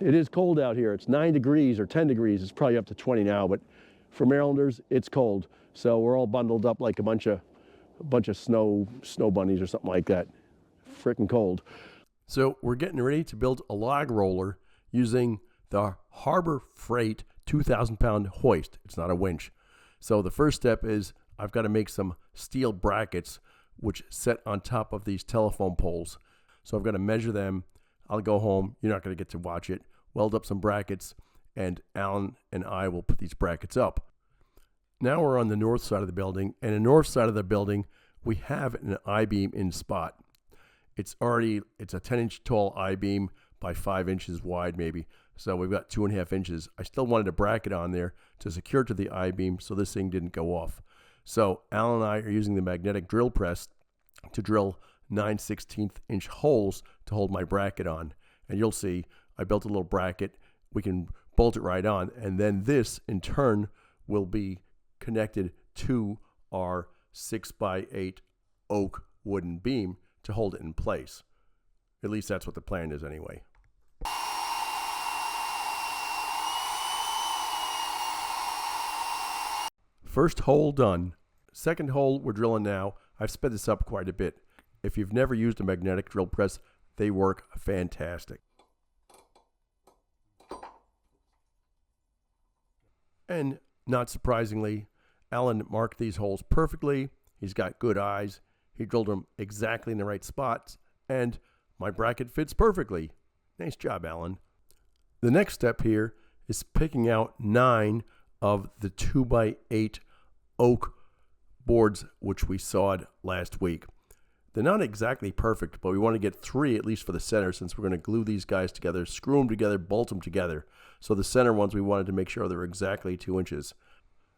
It is cold out here. It's 9 degrees or 10 degrees. It's probably up to 20 now, but for Marylanders, it's cold. So we're all bundled up like a bunch of snow bunnies or something like that. Frickin' cold. So we're getting ready to build a log roller using the Harbor Freight 2,000-pound hoist. It's not a winch. So the first step is I've got to make some steel brackets which set on top of these telephone poles. So I've got to measure them. I'll go home. You're not going to get to watch it. Weld up some brackets, and Alan and I will put these brackets up. Now we're on the north side of the building, and the north side of the building, we have an I-beam in spot. It's a 10-inch tall I-beam by 5 inches wide maybe. So we've got 2.5 inches. I still wanted a bracket on there to secure to the I-beam so this thing didn't go off. So Alan and I are using the magnetic drill press to drill 9/16 inch holes to hold my bracket on. And you'll see I built a little bracket. We can bolt it right on. And then this in turn will be connected to our 6x8 oak wooden beam to hold it in place. At least that's what the plan is anyway. First hole done. Second hole we're drilling now. I've sped this up quite a bit. If you've never used a magnetic drill press, they work fantastic. And not surprisingly, Alan marked these holes perfectly. He's got good eyes. He drilled them exactly in the right spots, and my bracket fits perfectly. Nice job, Alan. The next step here is picking out 9 of the 2x8 oak boards which we sawed last week. They're not exactly perfect, but we want to get 3 at least for the center, since we're going to glue these guys together, screw them together, bolt them together. So the center ones we wanted to make sure they're exactly 2 inches.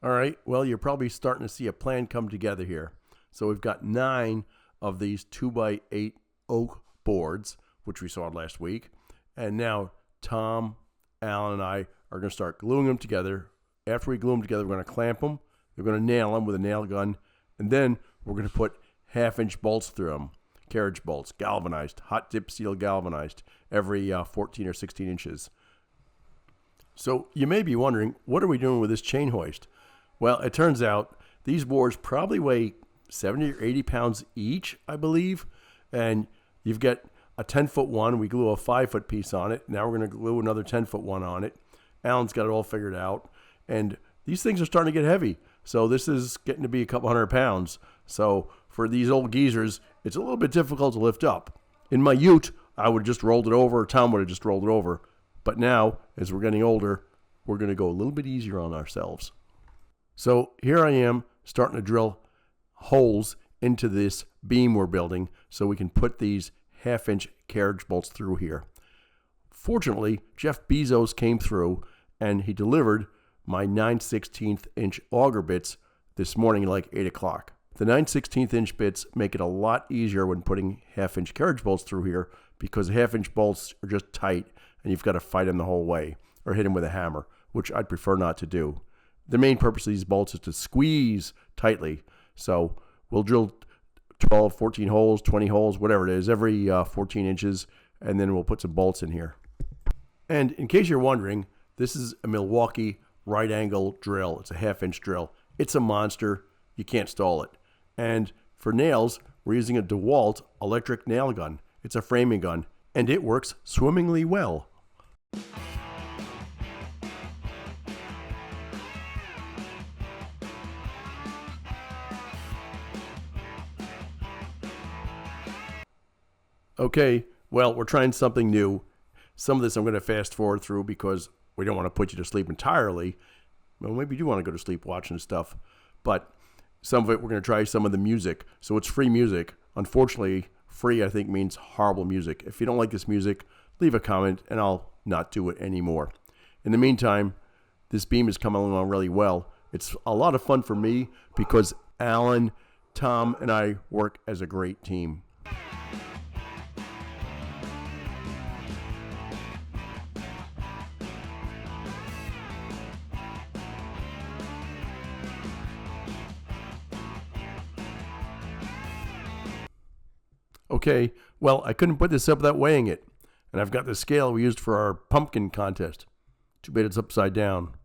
All right, well, you're probably starting to see a plan come together here. So we've got 9 of these 2x8 oak boards, which we sawed last week. And now Tom, Alan, and I are going to start gluing them together. After we glue them together, we're going to clamp them. We're going to nail them with a nail gun. And then we're going to put 1/2-inch bolts through them. Carriage bolts, galvanized, hot dip steel galvanized, every 14 or 16 inches. So you may be wondering, what are we doing with this chain hoist? Well, it turns out these boards probably weigh 70 or 80 pounds each, I believe. And you've got a 10-foot one. We glue a 5-foot piece on it. Now we're going to glue another 10-foot one on it. Alan's got it all figured out. And these things are starting to get heavy. So this is getting to be a couple 100 pounds. So for these old geezers, it's a little bit difficult to lift up. In my ute, I would have just rolled it over, or Tom would have just rolled it over. But now, as we're getting older, we're going to go a little bit easier on ourselves. So here I am starting to drill holes into this beam we're building so we can put these 1/2-inch carriage bolts through here. Fortunately, Jeff Bezos came through and he delivered my 9/16 inch auger bits this morning at like 8 o'clock. The 9/16 inch bits make it a lot easier when putting 1/2-inch carriage bolts through here, because 1/2-inch bolts are just tight and you've got to fight them the whole way or hit them with a hammer, which I'd prefer not to do. The main purpose of these bolts is to squeeze tightly. So we'll drill 12, 14 holes, 20 holes, whatever it is, every 14 inches, and then we'll put some bolts in here. And in case you're wondering, this is a Milwaukee right angle drill. It's a 1/2-inch drill. It's a monster. You can't stall it. And for nails, we're using a DeWalt electric nail gun. It's a framing gun, and it works swimmingly well. Okay, well, we're trying something new. Some of this I'm going to fast forward through because we don't want to put you to sleep entirely. Well, maybe you do want to go to sleep watching stuff. But some of it, we're going to try some of the music. So it's free music. Unfortunately, free, I think, means horrible music. If you don't like this music, leave a comment and I'll not do it anymore. In the meantime, this beam is coming along really well. It's a lot of fun for me because Alan, Tom, and I work as a great team. Okay, well, I couldn't put this up without weighing it. And I've got the scale we used for our pumpkin contest. Too bad it's upside down.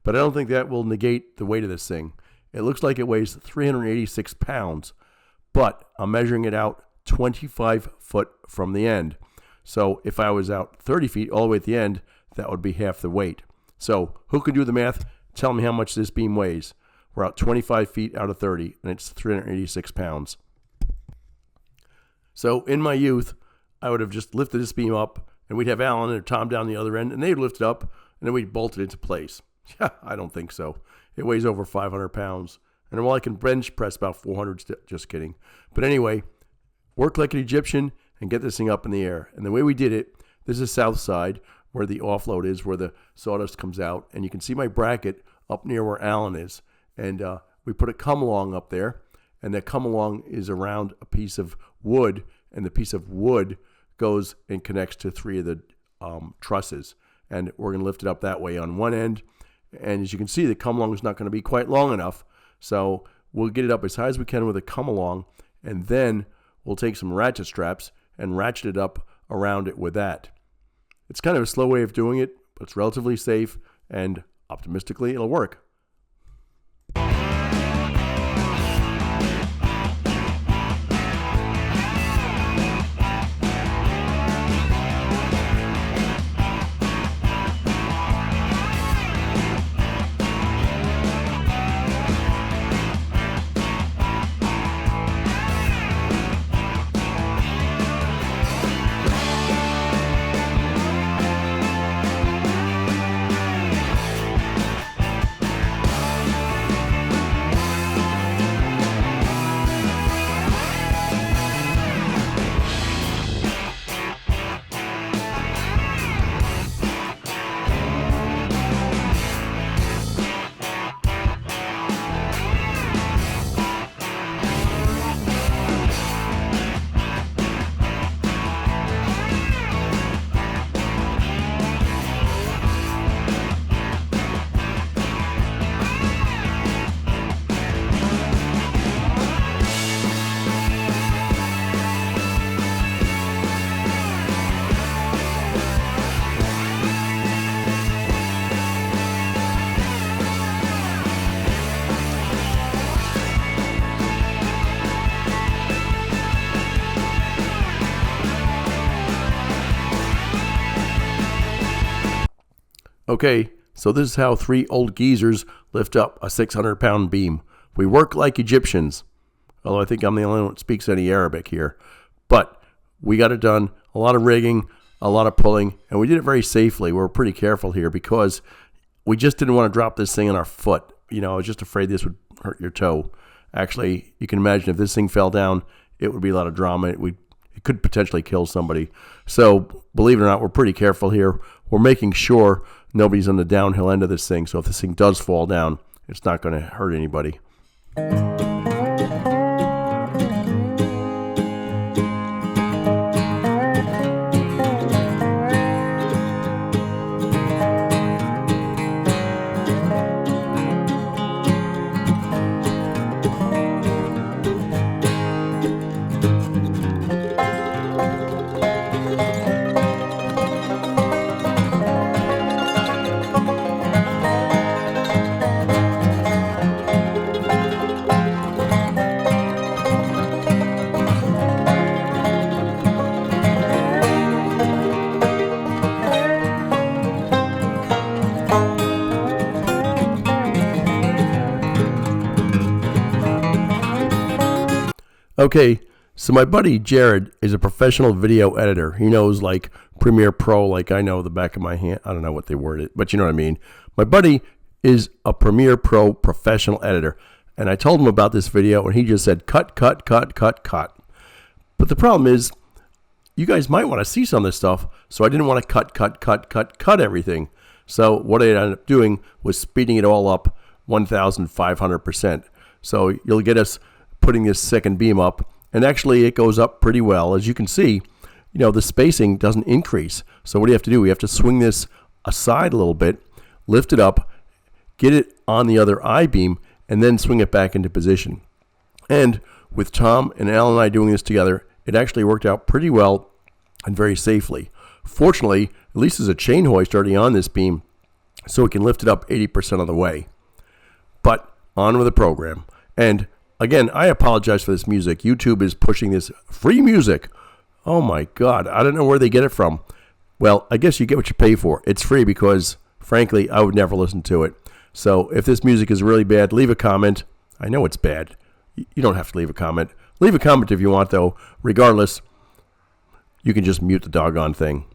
But I don't think that will negate the weight of this thing. It looks like it weighs 386 pounds, but I'm measuring it out 25 foot from the end. So if I was out 30 feet all the way at the end, that would be half the weight. So who can do the math? Tell me how much this beam weighs. We're out 25 feet out of 30, and it's 386 pounds. So in my youth, I would have just lifted this beam up, and we'd have Alan or Tom down the other end, and they'd lift it up, and then we'd bolt it into place. Yeah, I don't think so. It weighs over 500 pounds. And while I can bench press about 400, just kidding. But anyway, work like an Egyptian and get this thing up in the air. And the way we did it, this is south side where the offload is, where the sawdust comes out. And you can see my bracket up near where Alan is. And we put a come-along up there. And that come-along is around a piece of wood. And the piece of wood goes and connects to 3 of the trusses. And we're going to lift it up that way on one end. And as you can see, the come-along is not going to be quite long enough. So we'll get it up as high as we can with a come-along. And then we'll take some ratchet straps and ratchet it up around it with that. It's kind of a slow way of doing it, but it's relatively safe. And optimistically, it'll work. Okay, so this is how 3 old geezers lift up a 600-pound beam. We work like Egyptians, although I think I'm the only one that speaks any Arabic here. But we got it done, a lot of rigging, a lot of pulling, and we did it very safely. We were pretty careful here because we just didn't want to drop this thing on our foot. You know, I was just afraid this would hurt your toe. Actually, you can imagine if this thing fell down, it would be a lot of drama. It could potentially kill somebody. So, believe it or not, we're pretty careful here. We're making sure nobody's on the downhill end of this thing. So if this thing does fall down, it's not going to hurt anybody. Okay, so my buddy Jared is a professional video editor. He knows like Premiere Pro, like I know the back of my hand. I don't know what they word it, but you know what I mean. My buddy is a Premiere Pro professional editor. And I told him about this video and he just said, cut, cut, cut, cut, cut. But the problem is, you guys might want to see some of this stuff. So I didn't want to cut everything. So what I ended up doing was speeding it all up 1,500%. So you'll get us putting this second beam up, and actually it goes up pretty well. As you can see, you know, the spacing doesn't increase. So what do you have to do? We have to swing this aside a little bit, lift it up, get it on the other I-beam, and then swing it back into position. And with Tom and Al and I doing this together, it actually worked out pretty well and very safely. Fortunately, at least there's a chain hoist already on this beam, so we can lift it up 80% of the way. But on with the program. And again, I apologize for this music. YouTube is pushing this free music. Oh my God, I don't know where they get it from. Well, I guess you get what you pay for. It's free because, frankly, I would never listen to it. So if this music is really bad, leave a comment. I know it's bad. You don't have to leave a comment. Leave a comment if you want, though. Regardless, you can just mute the doggone thing.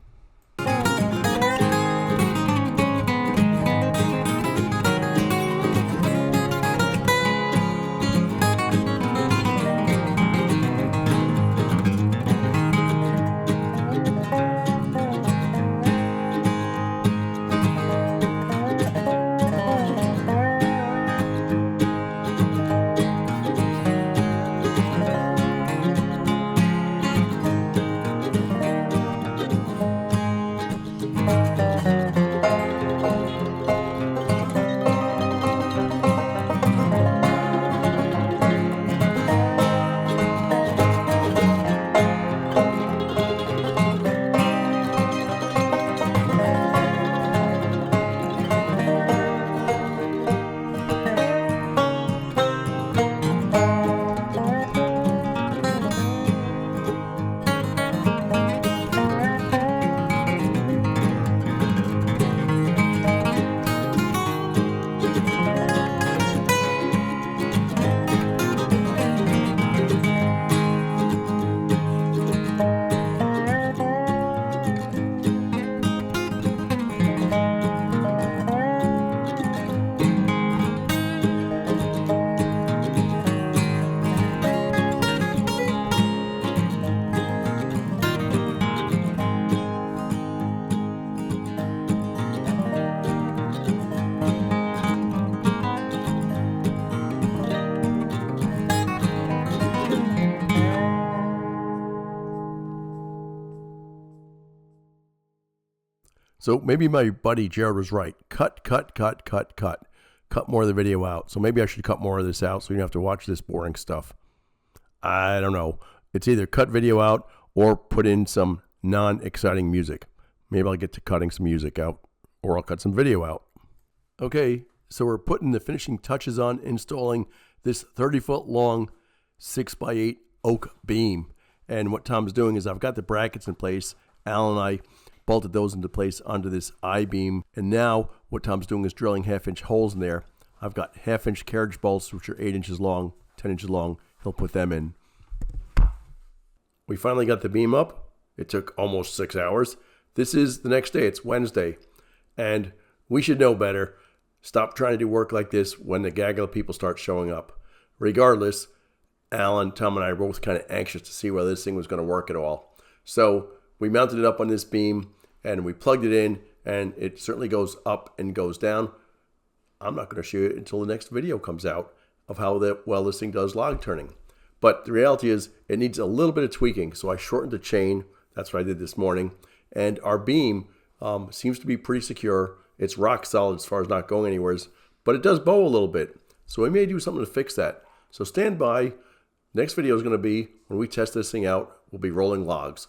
So maybe my buddy Jared was right. Cut more of the video out. So maybe I should cut more of this out so you don't have to watch this boring stuff. I don't know. It's either cut video out or put in some non-exciting music. Maybe I'll get to cutting some music out, or I'll cut some video out. Okay, so we're putting the finishing touches on installing this 30-foot long 6x8 oak beam. And what Tom's doing is I've got the brackets in place. Al and I bolted those into place onto this I-beam. And now what Tom's doing is drilling 1/2-inch holes in there. I've got 1/2-inch carriage bolts, which are 8 inches long, 10 inches long. He'll put them in. We finally got the beam up. It took almost 6 hours. This is the next day. It's Wednesday. And we should know better. Stop trying to do work like this when the gaggle of people start showing up. Regardless, Alan, Tom, and I were both kind of anxious to see whether this thing was going to work at all. So we mounted it up on this beam and we plugged it in, and it certainly goes up and goes down. I'm not going to show you until the next video comes out of how well this thing does log turning. But the reality is it needs a little bit of tweaking. So I shortened the chain. That's what I did this morning. And our beam seems to be pretty secure. It's rock solid as far as not going anywhere, but it does bow a little bit. So we may do something to fix that. So stand by. Next video is going to be when we test this thing out. We'll be rolling logs.